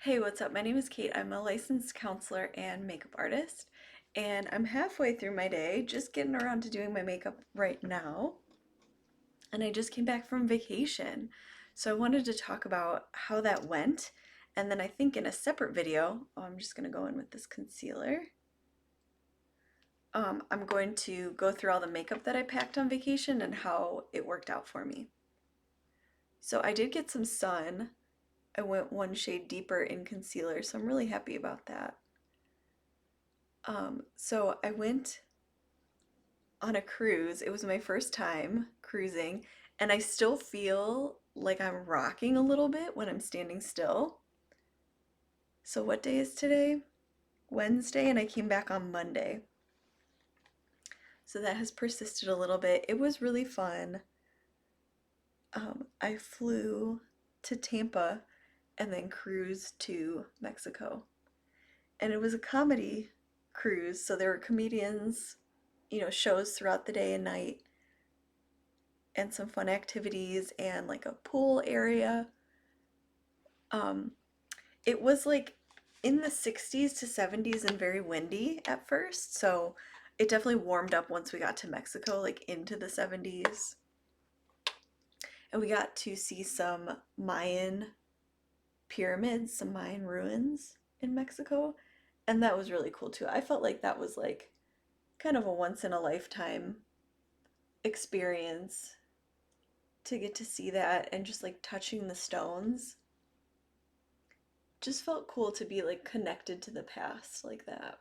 Hey, what's up? My name is Kate. I'm a licensed counselor and makeup artist, and I'm halfway through my day, just getting around to doing my makeup right now. And I just came back from vacation. So I wanted to talk about how that went. And then I think in a separate video, I'm just going to go in with this concealer. I'm going to go through all the makeup that I packed on vacation and how it worked out for me. So I did get some sun. I went one shade deeper in concealer, so I'm really happy about that. So I went on a cruise. It was my first time cruising, and I still feel like I'm rocking a little bit when I'm standing still. So what day is today? Wednesday, and I came back on Monday. So that has persisted a little bit. It was really fun. I flew to Tampa and then cruised to Mexico. And it was a comedy cruise, so there were comedians, shows throughout the day and night, and some fun activities and like a pool area. Um, it was like in the 60s to 70s and very windy at first, so it definitely warmed up once we got to Mexico, like into the 70s. And we got to see some Mayan pyramids, some Mayan ruins in Mexico, and that was really cool too. I felt like that was like kind of a once in a lifetime experience to get to see that and just like touching the stones just felt cool to be like connected to the past like that.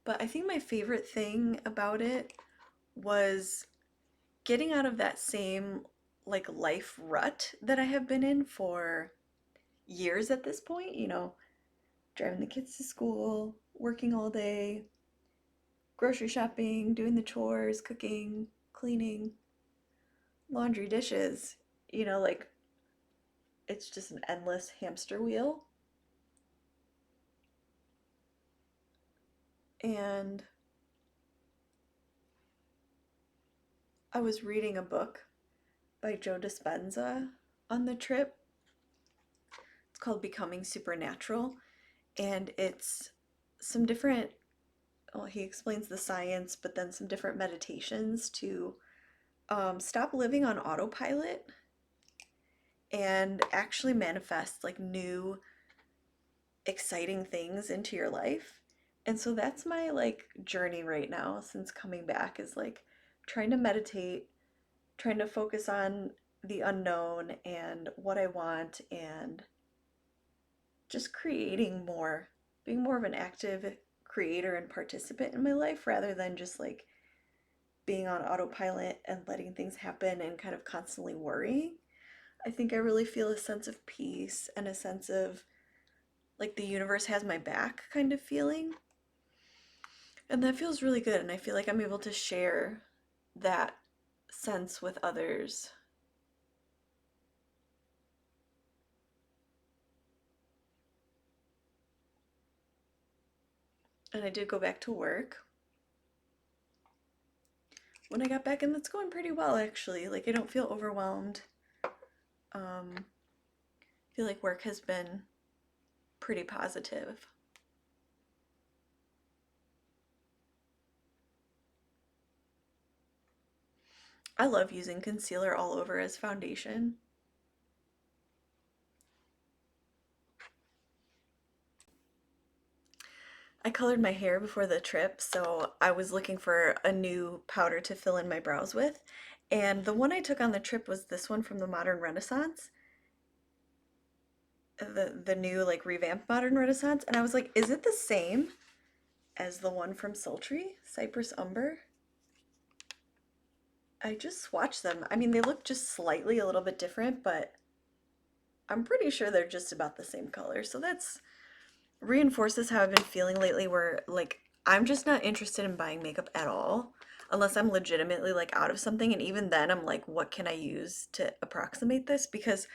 But I think my favorite thing about it was getting out of that same like life rut that I have been in for years at this point, driving the kids to school, working all day, grocery shopping, doing the chores, cooking, cleaning, laundry, dishes, like it's just an endless hamster wheel. And I was reading a book by Joe Dispenza on the trip. It's called Becoming Supernatural, and it's some different, well, he explains the science, but then some different meditations to stop living on autopilot and actually manifest like new, exciting things into your life. And so that's my like journey right now since coming back is like trying to meditate, trying to focus on the unknown and what I want and just creating more, being more of an active creator and participant in my life rather than just like being on autopilot and letting things happen and kind of constantly worrying. I think I really feel a sense of peace and a sense of like the universe has my back kind of feeling. And that feels really good. And I feel like I'm able to share that sense with others. And I did go back to work when I got back, and that's going pretty well actually. Like I don't feel overwhelmed. I feel like work has been pretty positive. I love using concealer all over as foundation. I colored my hair before the trip, so I was looking for a new powder to fill in my brows with. And the one I took on the trip was this one from the Modern Renaissance, the new like revamped Modern Renaissance. And I was like, is it the same as the one from Sultry, Cypress Umber? I just swatched them. I mean, they look just slightly a little bit different, but I'm pretty sure they're just about the same color. So that's reinforces how I've been feeling lately where like I'm just not interested in buying makeup at all unless I'm legitimately like out of something, and even then I'm like what can I use to approximate this because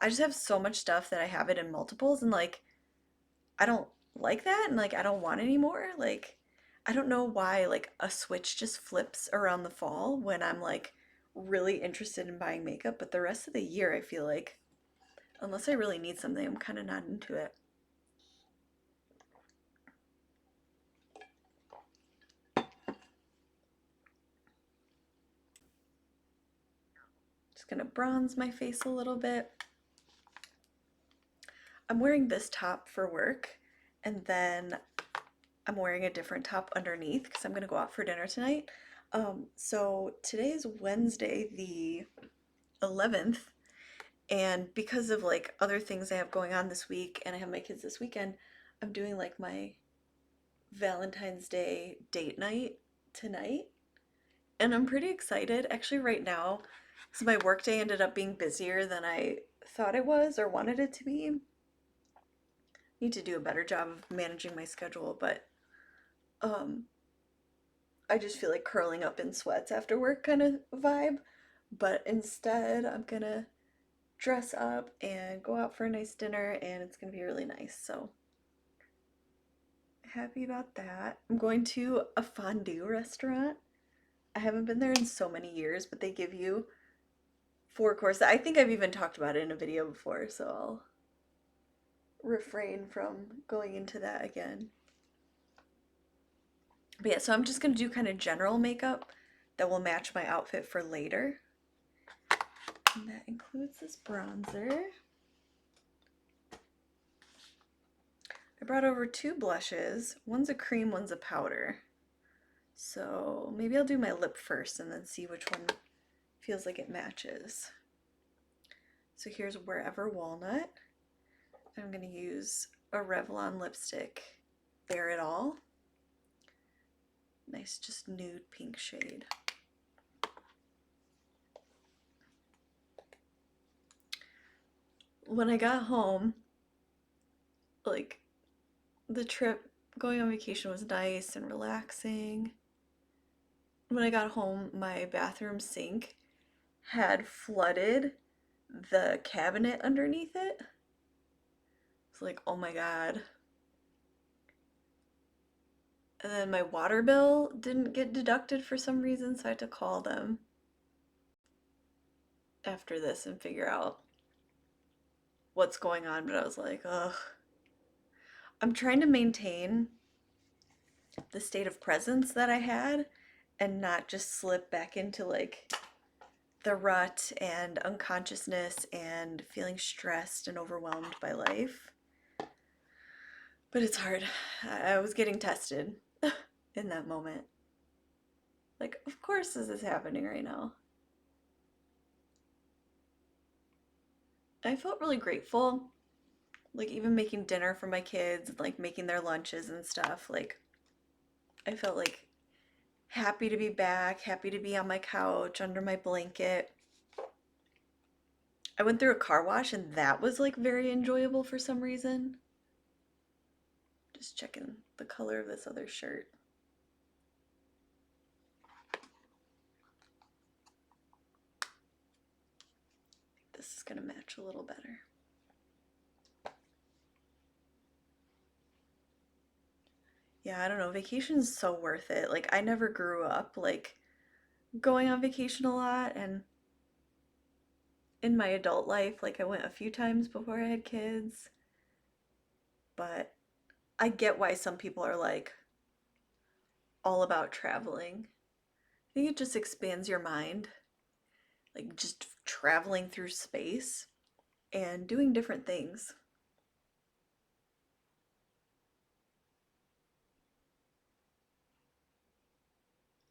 I just have so much stuff that I have it in multiples, and like I don't like that, and like I don't want any more. Like I don't know why like a switch just flips around the fall when I'm like really interested in buying makeup, but the rest of the year I feel like Unless I really need something, I'm kind of not into it. Just gonna bronze my face a little bit. I'm wearing this top for work, and then I'm wearing a different top underneath because I'm gonna go out for dinner tonight. So today is Wednesday, the 11th, and because of like other things I have going on this week and I have my kids this weekend, I'm doing like my Valentine's Day date night tonight. And I'm pretty excited. Actually, right now, so my workday ended up being busier than I thought it was or wanted it to be. Need to do a better job of managing my schedule, but um I just feel like curling up in sweats after work kind of vibe. But instead, I'm gonna dress up and go out for a nice dinner, and it's gonna be really nice. So happy about that. I'm going to a fondue restaurant. I haven't been there in so many years, but they give you four courses. I think I've even talked about it in a video before, so I'll refrain from going into that again. But yeah, so I'm just gonna do kind of general makeup that will match my outfit for later. And that includes this bronzer. I brought over two blushes. One's a cream, one's a powder. So maybe I'll do my lip first and then see which one feels like it matches. So here's Wherever Walnut. I'm going to use a Revlon lipstick, Bare It All. Nice, just nude pink shade. When I got home, like, the trip going on vacation was nice and relaxing. When I got home, my bathroom sink had flooded the cabinet underneath it. It's like, oh my God. And then my water bill didn't get deducted for some reason, so I had to call them after this and figure out what's going on. But I was like, ugh. I'm trying to maintain the state of presence that I had and not just slip back into like the rut and unconsciousness and feeling stressed and overwhelmed by life. But it's hard. I was getting tested in that moment. Like, of course this is happening right now. I felt really grateful, like even making dinner for my kids, like making their lunches and stuff. Like, I felt like happy to be back, happy to be on my couch under my blanket. I went through a car wash and that was like very enjoyable for some reason. Just checking the color of this other shirt. This is gonna match a little better. Yeah, I don't know. Vacation's so worth it. Like, I never grew up like going on vacation a lot, and in my adult life, like I went a few times before I had kids, but I get why some people are like all about traveling. I think it just expands your mind, like just traveling through space and doing different things.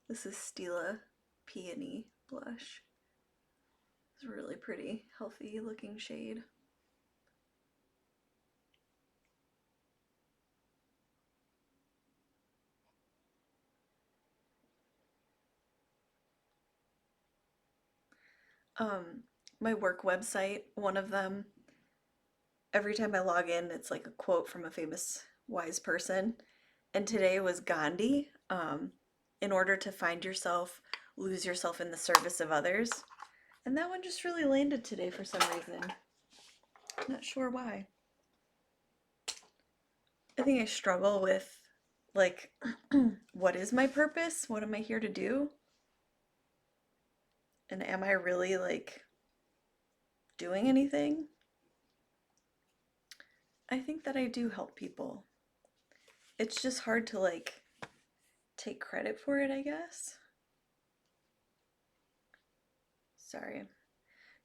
This is Stila Peony blush. It's a really pretty, healthy looking shade. Um, my work website, one of them, every time I log in, it's like a quote from a famous wise person. And today was Gandhi. In order to find yourself, lose yourself in the service of others. And that one just really landed today for some reason. Not sure why. I think I struggle with, like, what is my purpose? What am I here to do? And am I really, like, doing anything? I think that I do help people. It's just hard to like take credit for it, I guess. Sorry.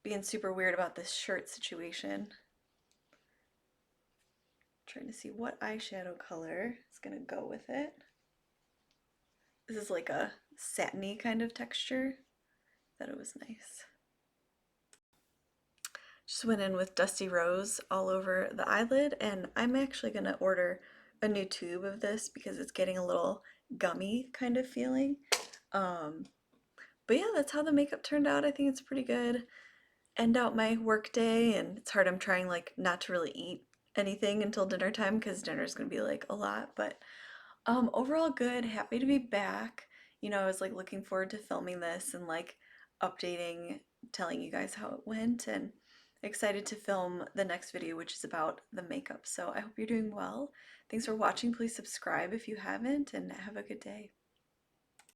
Being super weird about this shirt situation. Trying to see what eyeshadow color is gonna go with it. This is like a satiny kind of texture. Thought it was nice. Just went in with Dusty Rose all over the eyelid, and I'm actually gonna order a new tube of this because it's getting a little gummy kind of feeling. Um, but yeah, that's how the makeup turned out. I think it's pretty good. End out my work day, and it's hard. I'm trying like not to really eat anything until dinner time because dinner's gonna be like a lot. But overall good. Happy to be back. I was like looking forward to filming this and like updating, telling you guys how it went, and excited to film the next video, which is about the makeup. So I hope you're doing well. Thanks for watching. Please subscribe if you haven't, and have a good day.